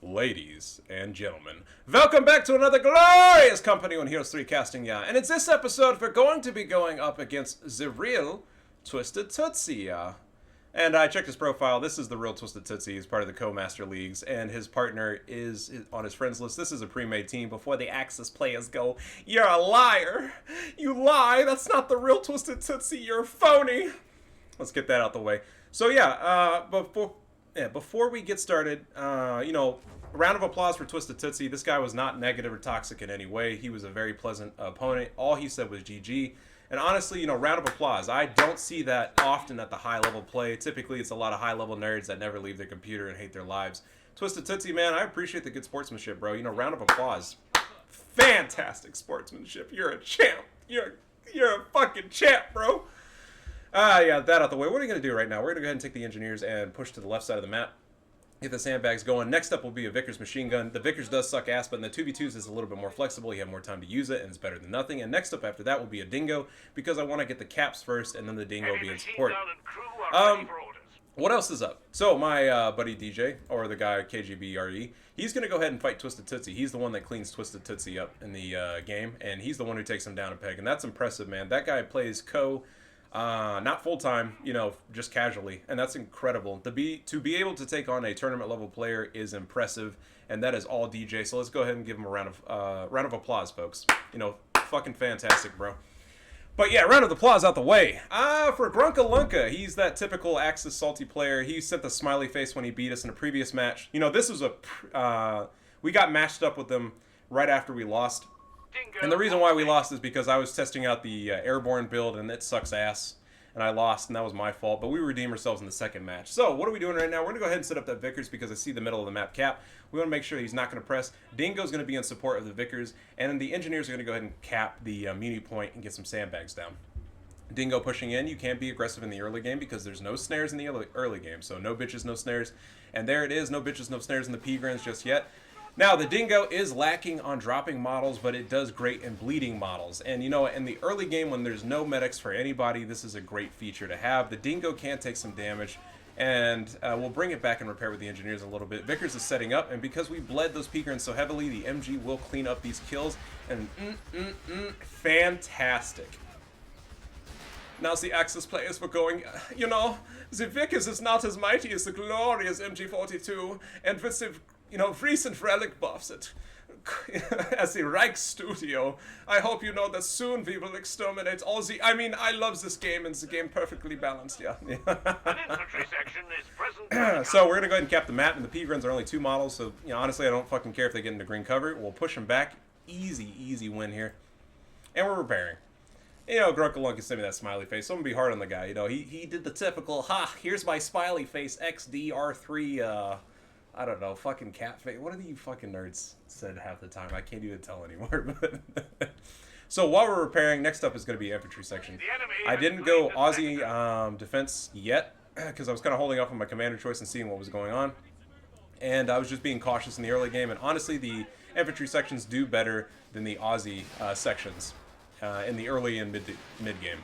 Ladies and gentlemen, welcome back to another glorious company on Heroes 3 Casting Ya. And it's this episode we're going to be going up against the real Twisted Tootsie Ya. And I checked his profile. This is the real Twisted Tootsie. He's part of the Co-Master Leagues, and his partner is on his friends list. This is a pre-made team. Before the Axis players go, "You're a liar! You lie! That's not the real Twisted Tootsie! You're a phony!" Let's get that out the way. So before we get started, a round of applause for Twisted Tootsie. This guy was not negative or toxic in any way. He was a very pleasant opponent. All he said was GG. And honestly, round of applause. I don't see that often at the high-level play. Typically, it's a lot of high-level nerds that never leave their computer and hate their lives. Twisted Tootsie, man, I appreciate the good sportsmanship, bro. Round of applause. Fantastic sportsmanship. You're a champ. You're a fucking champ, bro. Yeah, that out the way. What are we going to do right now? We're going to go ahead and take the engineers and push to the left side of the map. Get the sandbags going. Next up will be a Vickers machine gun. The Vickers does suck ass, but in the 2v2s is a little bit more flexible. You have more time to use it, and it's better than nothing. And next up after that will be a Dingo, because I want to get the caps first, and then the Dingo will be in support. What else is up? So my buddy DJ, or the guy KGBRE, he's going to go ahead and fight Twisted Tootsie. He's the one that cleans Twisted Tootsie up in the game, and he's the one who takes him down a peg. And that's impressive, man. That guy plays not full-time, just casually, and that's incredible. To be able to take on a tournament level player is impressive, and that is all DJ. So let's go ahead and give him a round of applause, folks. Fucking fantastic, bro. But yeah, round of applause out the way. For Grunka Lunka, he's that typical Axis salty player. He sent the smiley face when he beat us in a previous match. This was we got matched up with them right after we lost. And the reason why we lost is because I was testing out the airborne build, and it sucks ass. And I lost, and that was my fault. But we redeemed ourselves in the second match. So, what are we doing right now? We're going to go ahead and set up that Vickers because I see the middle of the map cap. We want to make sure he's not going to press. Dingo's going to be in support of the Vickers. And then the engineers are going to go ahead and cap the Muni point and get some sandbags down. Dingo pushing in. You can't be aggressive in the early game because there's no snares in the early game. So, no bitches, no snares. And there it is. No bitches, no snares in the P-Grins just yet. Now, the Dingo is lacking on dropping models, but it does great in bleeding models. And, in the early game when there's no medics for anybody, this is a great feature to have. The Dingo can take some damage, and we'll bring it back and repair with the engineers a little bit. Vickers is setting up, and because we bled those P-Grins so heavily, the MG will clean up these kills, and fantastic. Now the Axis players were going, the Vickers is not as mighty as the glorious MG42, and with the recent relic buffs as the Reich Studio. I hope you know that soon we will exterminate all the... I love this game, and the game perfectly balanced, yeah. An infantry section is present. So we're going to go ahead and cap the map, and the P-Grins are only 2 models, so, honestly, I don't fucking care if they get into green cover. We'll push them back. Easy win here. And we're repairing. Grunka Lunka sent me that smiley face, so I'm going to be hard on the guy. He did the typical, here's my smiley face, XDR3, I don't know, fucking cat face. What are you fucking nerds said half the time? I can't even tell anymore. So while we're repairing, next up is going to be infantry section. I didn't go Aussie defense yet because I was kind of holding off on my commander choice and seeing what was going on. And I was just being cautious in the early game. And honestly, the infantry sections do better than the Aussie sections in the early and mid game.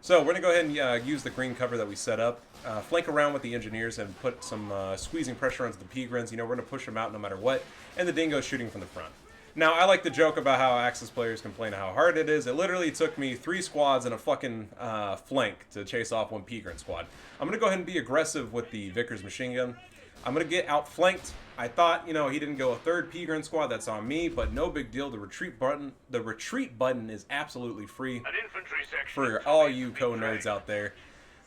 So we're going to go ahead and use the green cover that we set up, flank around with the engineers and put some squeezing pressure onto the P-Grins. We're going to push them out no matter what, and the Dingo's shooting from the front. Now, I like to joke about how Axis players complain how hard it is. It literally took me 3 squads and a fucking flank to chase off 1 P-Grin squad. I'm going to go ahead and be aggressive with the Vickers machine gun. I'm going to get outflanked. I thought, he didn't go a 3rd P-Grin squad. That's on me, but no big deal. The retreat button is absolutely free for all you co-nerds out there.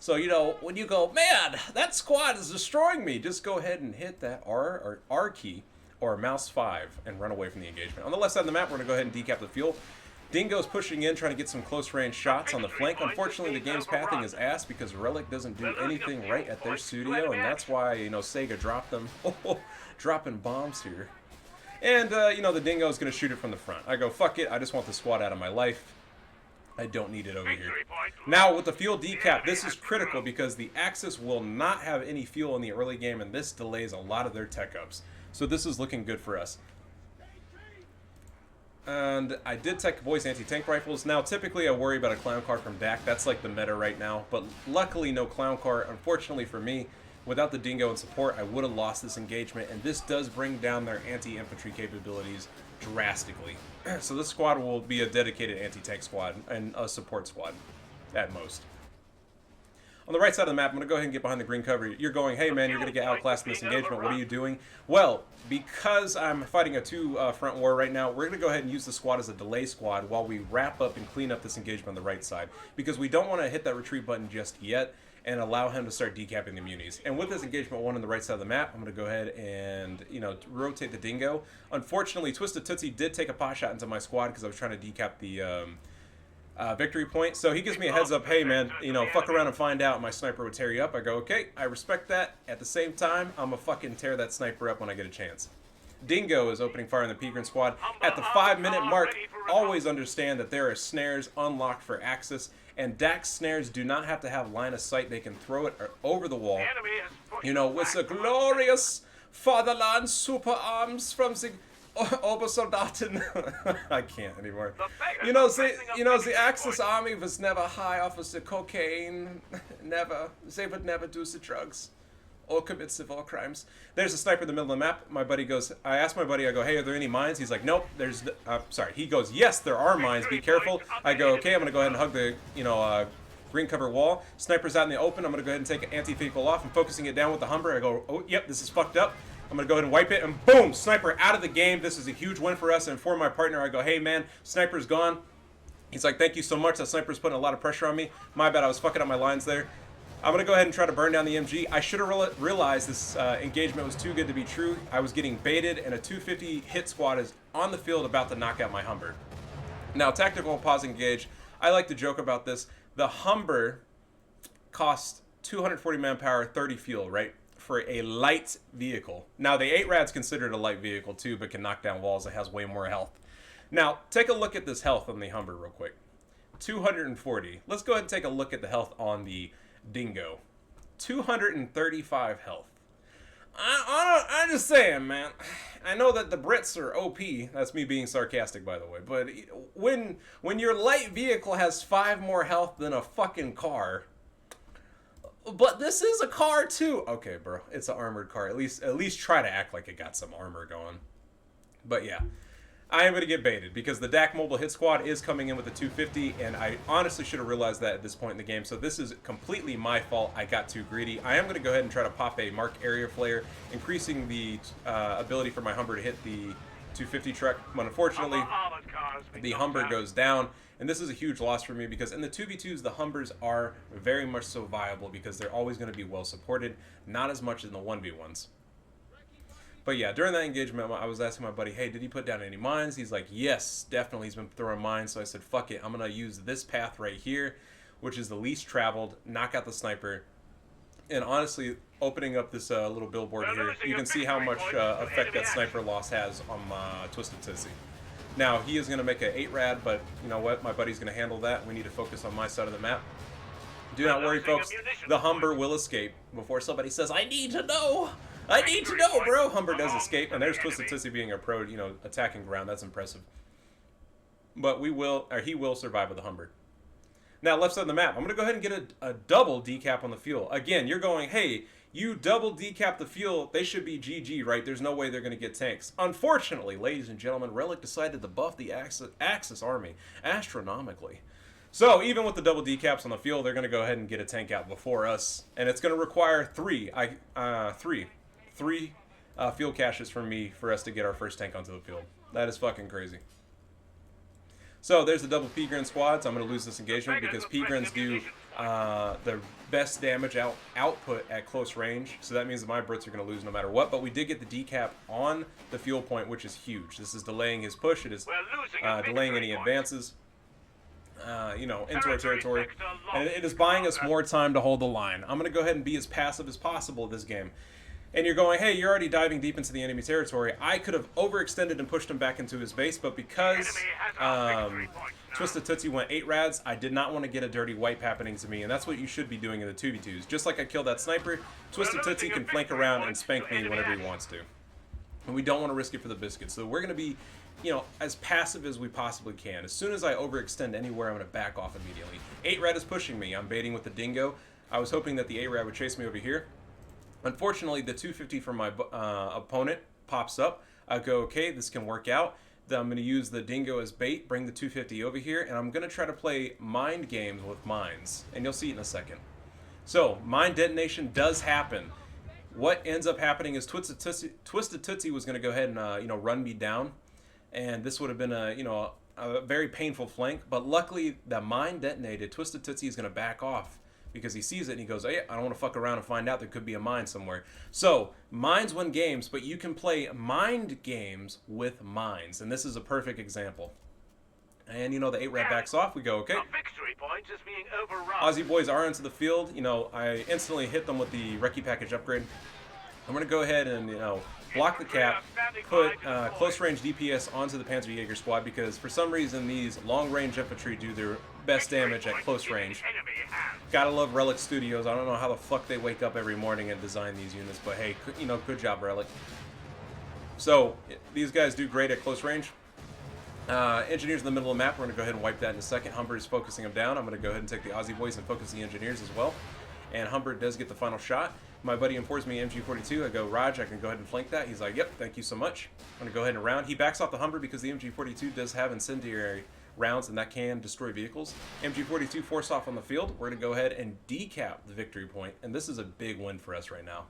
So, when you go, man, that squad is destroying me, just go ahead and hit that R key or mouse 5 and run away from the engagement. On the left side of the map, we're going to go ahead and decap the fuel. Dingo's pushing in, trying to get some close-range shots on the flank. Unfortunately, the game's pathing is ass because Relic doesn't do anything right at their studio, and that's why, Sega dropped them. Dropping bombs here. And, the Dingo's going to shoot it from the front. I go, fuck it, I just want the squad out of my life. I don't need it over here. Now, with the fuel decap, this is critical because the Axis will not have any fuel in the early game, and this delays a lot of their tech ups. So this is looking good for us. And I did tech voice anti-tank rifles. Now, typically I worry about a clown car from DAC. That's like the meta right now. But luckily, no clown car. Unfortunately for me, Without the dingo and support, I would have lost this engagement, and this does bring down their anti-infantry capabilities drastically. So this squad will be a dedicated anti-tank squad and a support squad at most. On the right side of the map, I'm going to go ahead and get behind the green cover. You're going, hey man, you're going to get outclassed in this engagement. What are you doing? Well, because I'm fighting a two-front war right now, we're going to go ahead and use the squad as a delay squad while we wrap up and clean up this engagement on the right side. Because we don't want to hit that retreat button just yet and allow him to start decapping the munis. And with this engagement 1 on the right side of the map, I'm going to go ahead and, rotate the dingo. Unfortunately, Twisted Tootsie did take a pot shot into my squad because I was trying to decap the victory point. So he gives me a heads up, hey man, fuck around and find out. My sniper would tear you up. I go, okay, I respect that. At the same time, I'm gonna fucking tear that sniper up when I get a chance. Dingo is opening fire in the Peagrin squad. At the 5-minute mark, always understand that there are snares unlocked for Axis, and Dax snares do not have to have line of sight. They can throw it over the wall. With the glorious fatherland super arms from the Obersoldaten. I can't anymore. The Axis army was never high off of the cocaine. Never. They would never do the drugs or commit civil crimes. There's a sniper in the middle of the map. My buddy goes, I asked my buddy, I go, hey, are there any mines? He's like, nope, there's, sorry. He goes, yes, there are mines, be careful. I go, okay, I'm going to go ahead and hug the, green cover wall. Sniper's out in the open. I'm going to go ahead and take an anti-vehicle off. I'm focusing it down with the Humber. I go, oh, yep, this is fucked up. I'm going to go ahead and wipe it, and boom, Sniper out of the game. This is a huge win for us, and for my partner, I go, hey, man, Sniper's gone. He's like, thank you so much. That Sniper's putting a lot of pressure on me. My bad, I was fucking up my lines there. I'm going to go ahead and try to burn down the MG. I should have realized this engagement was too good to be true. I was getting baited, and a 250 hit squad is on the field about to knock out my Humber. Now, tactical pause engage. I like to joke about this. The Humber costs 240 manpower, 30 fuel, right? For a light vehicle. Now, the 8-Rad's considered a light vehicle too, but can knock down walls. It has way more health. Now, take a look at this health on the Humber real quick. 240. Let's go ahead and take a look at the health on the Dingo. 235 health. I'm just saying, man. I know that the Brits are OP. That's me being sarcastic, by the way. But when your light vehicle has 5 more health than a fucking car, but this is a car too. Okay, bro, it's an armored car. At least try to act like it got some armor going. But yeah, I am going to get baited because the DAC Mobile Hit Squad is coming in with a 250, and I honestly should have realized that at this point in the game. So this is completely my fault. I got too greedy. I am going to go ahead and try to pop a Mark Area Flare, increasing the ability for my Humber to hit the 250 truck. But unfortunately, the Humber goes down. And this is a huge loss for me because in the 2v2s, the Humbers are very much so viable because they're always going to be well supported, not as much in the 1v1s. But yeah, during that engagement, I was asking my buddy, hey, did he put down any mines? He's like, yes, definitely, he's been throwing mines. So I said, fuck it, I'm going to use this path right here, which is the least traveled, knock out the sniper. And honestly, opening up this little billboard here, you can see how much effect that sniper loss has on Twisted Tootsie. Now, he is going to make an 8-Rad, but you know what? My buddy's going to handle that. We need to focus on my side of the map. Do not worry, folks. The Humber will escape before somebody says, I need to know. I need to know, bro. Humber does escape, and there's Twisted Tootsie being a pro, attacking ground. That's impressive. But he will survive with the Humber. Now, left side of the map, I'm going to go ahead and get a double decap on the fuel. Again, you're going, hey, you double decap the fuel, they should be GG, right? There's no way they're going to get tanks. Unfortunately, ladies and gentlemen, Relic decided to buff the Axis army astronomically. So, even with the double decaps on the fuel, they're going to go ahead and get a tank out before us. And it's going to require three fuel caches from me for us to get our first tank onto the field. That is fucking crazy. So there's the double Peagrin squads. I'm going to lose this engagement because Peagrins do the best damage output at close range. So that means that my Brits are going to lose no matter what. But we did get the decap on the fuel point, which is huge. This is delaying his push. It is delaying any advances, into our territory. And it is buying us more time to hold the line. I'm going to go ahead and be as passive as possible this game. And you're going, hey, you're already diving deep into the enemy territory. I could have overextended and pushed him back into his base, but because Twisted Tootsie went 8-Rads, I did not want to get a dirty wipe happening to me, and that's what you should be doing in the 2v2s. Just like I killed that sniper, Twisted Tootsie can flank around and spank me whenever he wants to. And we don't want to risk it for the biscuit, so we're going to be, as passive as we possibly can. As soon as I overextend anywhere, I'm going to back off immediately. 8-Rad is pushing me. I'm baiting with the Dingo. I was hoping that the 8-Rad would chase me over here. Unfortunately, the 250 from my opponent pops up. I go, okay, this can work out. Then I'm going to use the dingo as bait, bring the 250 over here, and I'm going to try to play mind games with mines. And you'll see it in a second. So, mine detonation does happen. What ends up happening is Twisted Tootsie was going to go ahead and run me down, and this would have been a very painful flank. But luckily, the mine detonated. Twisted Tootsie is going to back off because he sees it and he goes, "Hey, I don't want to fuck around and find out there could be a mine somewhere." So mines win games, but you can play mind games with mines, and this is a perfect example. And the 8 rat backs off. We go, okay. A victory point is being overrun. Aussie boys are into the field. I instantly hit them with the Recce package upgrade. I'm going to go ahead and, block the cap, put close range DPS onto the Panzerjäger squad because for some reason these long range infantry do their best damage at close range. Gotta love Relic Studios. I don't know how the fuck they wake up every morning and design these units, but hey, good job, Relic. So these guys do great at close range. Engineers in the middle of the map. We're going to go ahead and wipe that in a second. Humber is focusing them down. I'm going to go ahead and take the Aussie boys and focus the engineers as well. And Humber does get the final shot. My buddy informs me MG42. I go, Raj, I can go ahead and flank that. He's like, yep, thank you so much. I'm going to go ahead and round. He backs off the Humber because the MG42 does have incendiary rounds and that can destroy vehicles. MG42 forced off on the field. We're going to go ahead and decap the victory point. And this is a big win for us right now.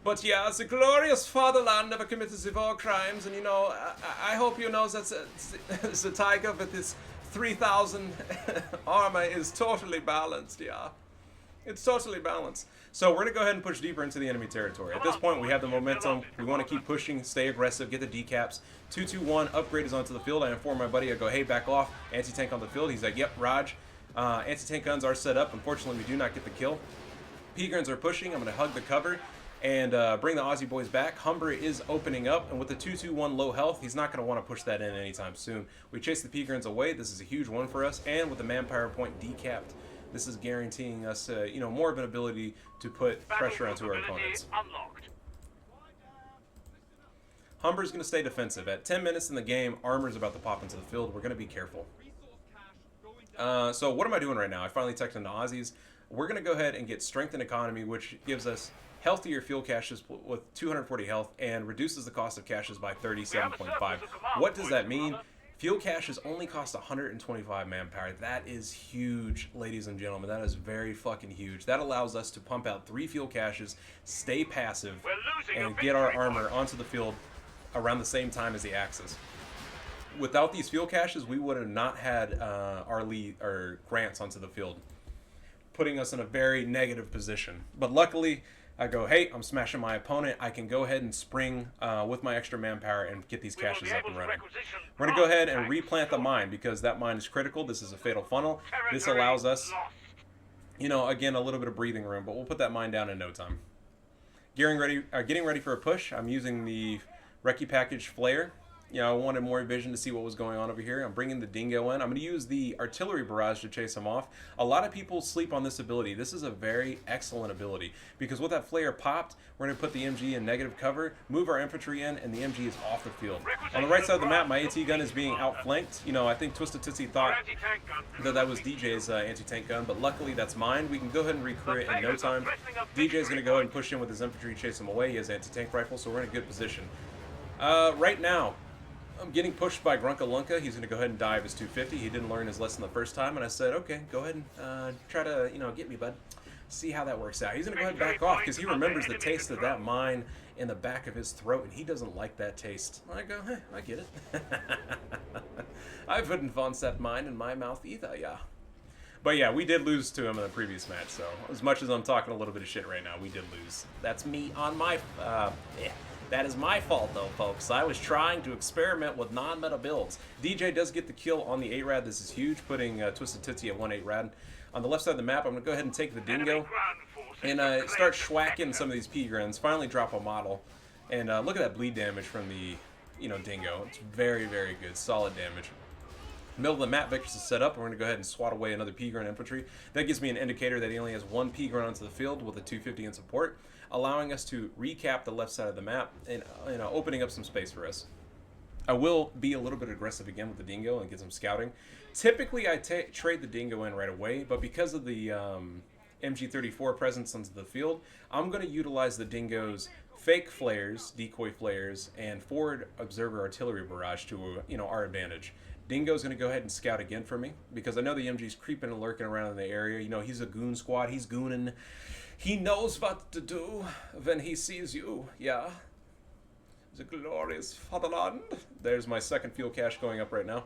But yeah, the glorious fatherland never committed the war crimes, and I hope you know that the tiger with his 3,000 armor is totally balanced, yeah. It's totally balanced. So we're going to go ahead and push deeper into the enemy territory. At this point, we have the momentum. We want to keep pushing, stay aggressive, get the decaps. 221, upgrade is onto the field. I inform my buddy, I go, hey, back off. Anti-tank on the field. He's like, yep, Raj. Anti-tank guns are set up. Unfortunately, we do not get the kill. P-guns are pushing. I'm going to hug the cover and bring the Aussie boys back. Humber is opening up, and with the 221 low health, he's not going to want to push that in anytime soon. We chase the P-guns away. This is a huge one for us, and with the manpower point decapped, this is guaranteeing us, more of an ability to put pressure onto our opponents. Humber's going to stay defensive. At 10 minutes in the game, armor's about to pop into the field. We're going to be careful. So what am I doing right now? I finally teched into Aussies. We're going to go ahead and get strength and economy, which gives us healthier fuel caches with 240 health and reduces the cost of caches by 37.5. What does that mean? Fuel caches only cost 125 manpower. That is huge, ladies and gentlemen. That is very fucking huge. That allows us to pump out 3 fuel caches, stay passive, and get our armor onto the field around the same time as the Axis. Without these fuel caches, we would have not had our lead or grants onto the field, putting us in a very negative position. But luckily, I go, hey, I'm smashing my opponent. I can go ahead and spring with my extra manpower and get these caches up and running. We're going to go ahead and replant the mine because that mine is critical. This is a fatal funnel. This allows us, again, a little bit of breathing room, but we'll put that mine down in no time. Getting ready for a push. I'm using the Recce package flare. I wanted more vision to see what was going on over here. I'm bringing the dingo in. I'm going to use the artillery barrage to chase him off. A lot of people sleep on this ability. This is a very excellent ability because with that flare popped, we're going to put the MG in negative cover, move our infantry in, and the MG is off the field. On the right side of the map, my AT gun is being outflanked. I think Twisted Tootsie thought that was DJ's anti-tank gun, but luckily that's mine. We can go ahead and recruit it in no time. DJ's going to go ahead and push in with his infantry, chase him away. He has anti-tank rifle, so we're in a good position. Right now, I'm getting pushed by Grunka Lunka. He's going to go ahead and die of his 250. He didn't learn his lesson the first time, and I said, okay, go ahead and try to, get me, bud. See how that works out. He's going to go ahead and back off because he remembers the taste of that mine in the back of his throat, and he doesn't like that taste. I go, hey, I get it. I wouldn't want that mine in my mouth either, yeah. But yeah, we did lose to him in the previous match, so as much as I'm talking a little bit of shit right now, we did lose. That's me on my... That is my fault, though, folks. I was trying to experiment with non-meta builds. DJ does get the kill on the 8-rad. This is huge, putting Twisted Tootsie at 1-8-rad. On the left side of the map, I'm going to go ahead and take the dingo and start schwacking some of these P-grins. Finally drop a model. And look at that bleed damage from the, dingo. It's very, very good. Solid damage. Middle of the map, Victor's is set up, and we're going to go ahead and swat away another P-Grunt infantry. That gives me an indicator that he only has 1 P-Grunt onto the field with a 250 in support, allowing us to recap the left side of the map and opening up some space for us. I will be a little bit aggressive again with the dingo and get some scouting. Typically, I trade the dingo in right away, but because of the MG34 presence onto the field, I'm going to utilize the Dingo's fake flares, decoy flares, and forward observer artillery barrage to our advantage. Dingo's going to go ahead and scout again for me because I know the MG's creeping and lurking around in the area. He's a goon squad. He's gooning. He knows what to do when he sees you. Yeah. The glorious fatherland. There's my second fuel cache going up right now.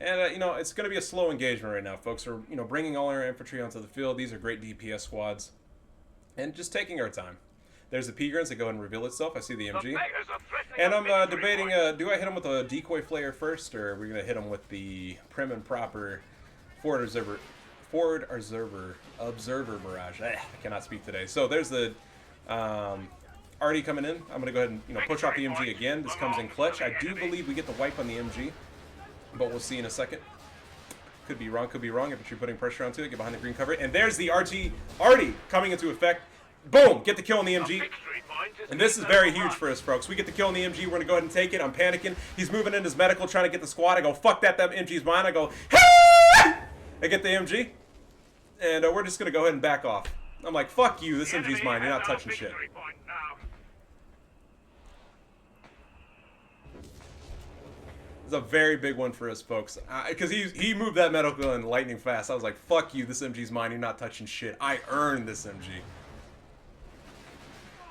And, it's going to be a slow engagement right now, folks. We're, bringing all our infantry onto the field. These are great DPS squads. And just taking our time. There's the P-Grins that go ahead and reveal itself. I see the MG. And I'm debating, do I hit him with a decoy flare first, or are we going to hit him with the prim and proper forward observer barrage? I cannot speak today. So there's the already coming in. I'm going to go ahead and push off the MG again. This comes in clutch. I do believe we get the wipe on the MG, but we'll see in a second. Could be wrong, if you're putting pressure onto it. Get behind the green cover. And there's the RT already coming into effect. Boom! Get the kill on the MG. And this is very huge for us, folks. We get the kill on the MG. We're going to go ahead and take it. I'm panicking. He's moving in his medical, trying to get the squad. I go, fuck that MG's mine. I go, hey! I get the MG. And we're just going to go ahead and back off. I'm like, fuck you. This MG's mine. You're not touching shit. It's a very big one for us, folks. Because he moved that medical in lightning fast. I was like, fuck you. This MG's mine. You're not touching shit. I earned this MG.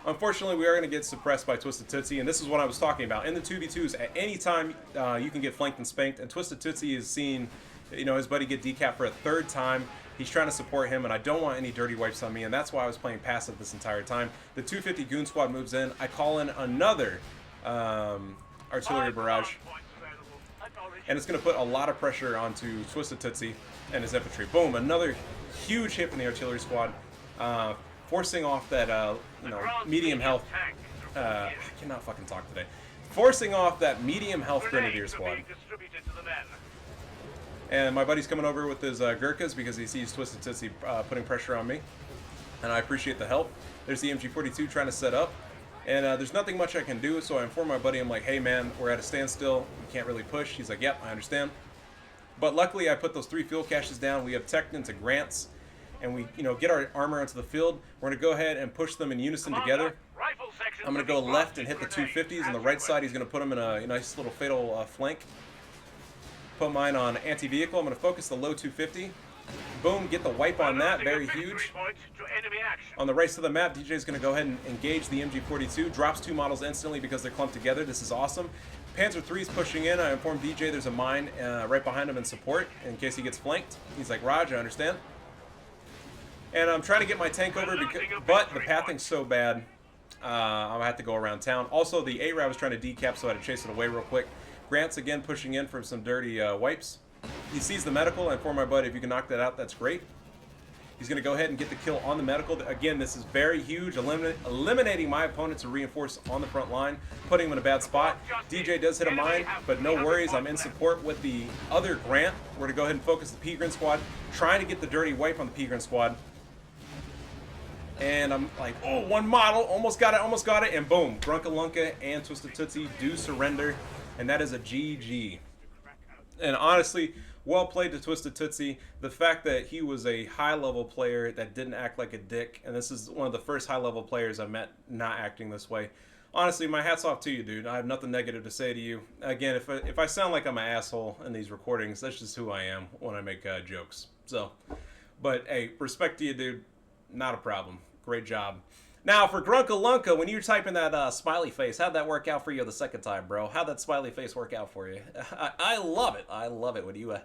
Unfortunately, we are going to get suppressed by Twisted Tootsie, and this is what I was talking about. In the 2v2s, at any time, you can get flanked and spanked, and Twisted Tootsie is seeing, his buddy get decapped for a third time. He's trying to support him, and I don't want any dirty wipes on me, and that's why I was playing passive this entire time. The 250 Goon Squad moves in. I call in another artillery barrage, and it's going to put a lot of pressure onto Twisted Tootsie and his infantry. Boom, another huge hit from the artillery squad. Forcing off that, medium health, I cannot fucking talk today. Forcing off that medium health Grenadier squad. And my buddy's coming over with his Gurkhas because he sees Twisted Tootsie putting pressure on me. And I appreciate the help. There's the MG42 trying to set up. And there's nothing much I can do, so I inform my buddy, I'm like, hey man, we're at a standstill. We can't really push. He's like, yep, I understand. But luckily I put those 3 fuel caches down. We have teched into Grants. And we, get our armor onto the field. We're going to go ahead and push them in unison together. I'm going to go left and hit the 250s. On the right side, he's going to put them in a nice little fatal flank. Put mine on anti-vehicle. I'm going to focus the low 250. Boom, get the wipe on that. Very huge. On the right side of the map, DJ is going to go ahead and engage the MG42. Drops 2 models instantly because they're clumped together. This is awesome. Panzer III is pushing in. I inform DJ there's a mine right behind him in support in case he gets flanked. He's like, Raj, I understand. And I'm trying to get my tank over, but the pathing's so bad, I'm going to have to go around town. Also, the A-Rab was trying to decap, so I had to chase it away real quick. Grant's again pushing in for some dirty wipes. He sees the medical, and for my buddy, if you can knock that out, that's great. He's going to go ahead and get the kill on the medical. Again, this is very huge, eliminating my opponent to reinforce on the front line, putting him in a bad spot. DJ does hit a mine, but no worries. I'm in support with the other Grant. We're going to go ahead and focus the P-Grin squad, trying to get the dirty wipe on the P-Grin squad. And I'm like, oh, 1 model, almost got it, and boom, Grunka Lunka and Twisted Tootsie do surrender, and that is a GG. And honestly, well played to Twisted Tootsie. The fact that he was a high-level player that didn't act like a dick, and this is one of the first high-level players I've met not acting this way. Honestly, my hat's off to you, dude. I have nothing negative to say to you. Again, if I sound like I'm an asshole in these recordings, that's just who I am when I make jokes. So, but hey, respect to you, dude. Not a problem. Great job. Now, for Grunka Lunka, when you're typing that smiley face, how'd that work out for you the second time, bro? How'd that smiley face work out for you? I love it. I love it when you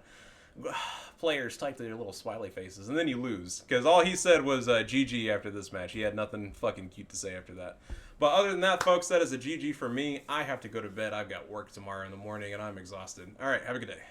players type their little smiley faces, and then you lose. Because all he said was GG after this match. He had nothing fucking cute to say after that. But other than that, folks, that is a GG for me. I have to go to bed. I've got work tomorrow in the morning, and I'm exhausted. All right, have a good day.